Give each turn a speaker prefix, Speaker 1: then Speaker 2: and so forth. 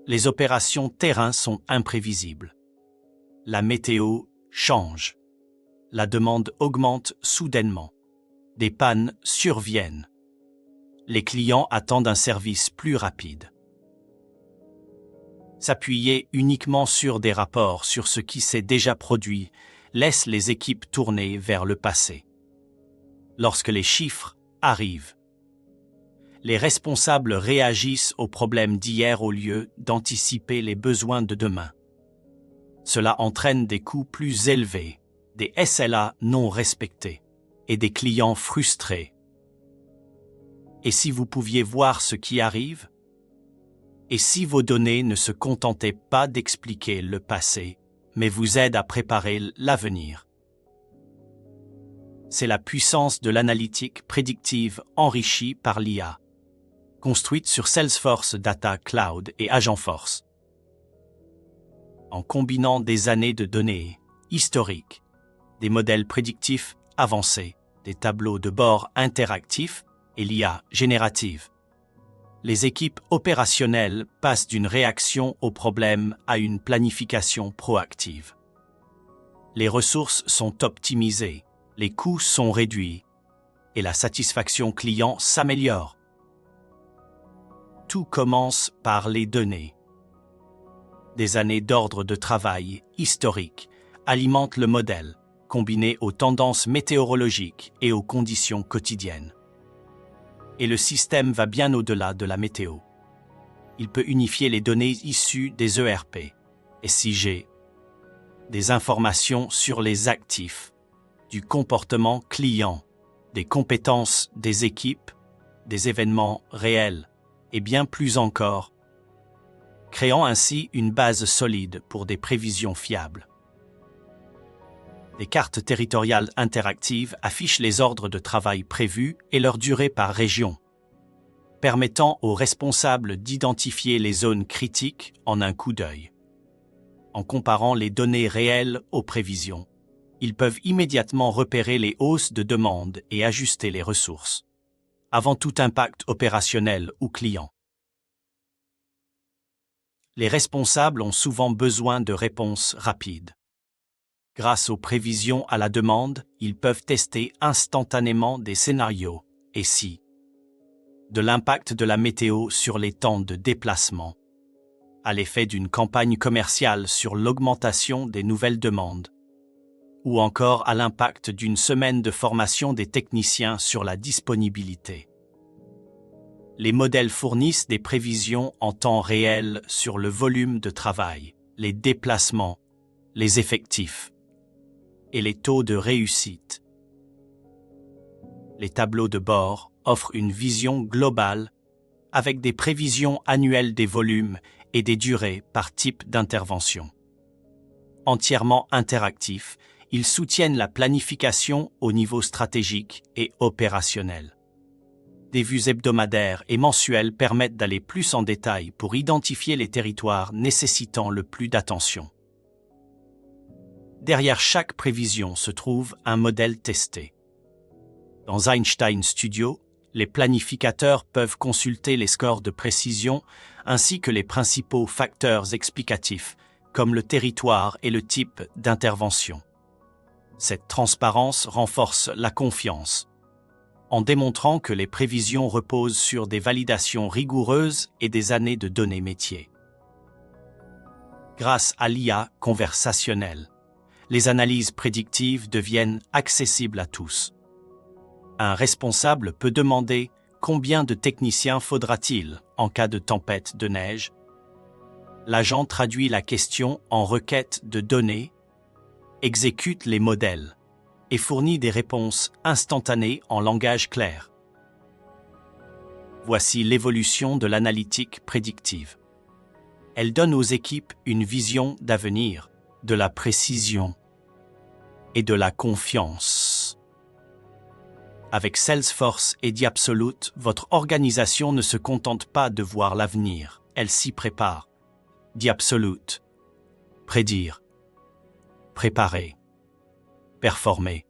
Speaker 1: les opérations terrain sont imprévisibles. La météo change. La demande augmente soudainement. Des pannes surviennent. Les clients attendent un service plus rapide. S'appuyer uniquement sur des rapports sur ce qui s'est déjà produit laisse les équipes tourner vers le passé. Lorsque les chiffres arrivent, les responsables réagissent aux problèmes d'hier au lieu d'anticiper les besoins de demain. Cela entraîne des coûts plus élevés, des SLA non respectés et des clients frustrés. Et si vous pouviez voir ce qui arrive? Et si vos données ne se contentaient pas d'expliquer le passé, mais vous aident à préparer l'avenir? C'est la puissance de l'analytique prédictive enrichie par l'IA, construite sur Salesforce Data Cloud et Agentforce. En combinant des années de données historiques, des modèles prédictifs avancés, des tableaux de bord interactifs et l'IA générative, les équipes opérationnelles passent d'une réaction au problème à une planification proactive. Les ressources sont optimisées, les coûts sont réduits et la satisfaction client s'améliore. Tout commence par les données. Des années d'ordre de travail historique alimentent le modèle, combiné aux tendances météorologiques et aux conditions quotidiennes. Et le système va bien au-delà de la météo. Il peut unifier les données issues des ERP, SIG, des informations sur les actifs, du comportement client, des compétences des équipes, des événements réels, et bien plus encore, créant ainsi une base solide pour des prévisions fiables. Des cartes territoriales interactives affichent les ordres de travail prévus et leur durée par région, permettant aux responsables d'identifier les zones critiques en un coup d'œil. En comparant les données réelles aux prévisions, ils peuvent immédiatement repérer les hausses de demande et ajuster les ressources, avant tout impact opérationnel ou client. Les responsables ont souvent besoin de réponses rapides. Grâce aux prévisions à la demande, ils peuvent tester instantanément des scénarios, et si, de l'impact de la météo sur les temps de déplacement, à l'effet d'une campagne commerciale sur l'augmentation des nouvelles demandes, ou encore à l'impact d'une semaine de formation des techniciens sur la disponibilité. Les modèles fournissent des prévisions en temps réel sur le volume de travail, les déplacements, les effectifs et les taux de réussite. Les tableaux de bord offrent une vision globale avec des prévisions annuelles des volumes et des durées par type d'intervention. Entièrement interactifs, ils soutiennent la planification au niveau stratégique et opérationnel. Des vues hebdomadaires et mensuelles permettent d'aller plus en détail pour identifier les territoires nécessitant le plus d'attention. Derrière chaque prévision se trouve un modèle testé. Dans Einstein Studio, les planificateurs peuvent consulter les scores de précision ainsi que les principaux facteurs explicatifs, comme le territoire et le type d'intervention. Cette transparence renforce la confiance, en démontrant que les prévisions reposent sur des validations rigoureuses et des années de données métiers. Grâce à l'IA conversationnelle, les analyses prédictives deviennent accessibles à tous. Un responsable peut demander combien de techniciens faudra-t-il en cas de tempête de neige. L'agent traduit la question en requête de données, exécute les modèles et fournit des réponses instantanées en langage clair. Voici l'évolution de l'analytique prédictive. Elle donne aux équipes une vision d'avenir, de la précision et de la confiance. Avec Salesforce et Diabsolute, votre organisation ne se contente pas de voir l'avenir, elle s'y prépare. Diabsolute. Prédire. Préparer. Performer.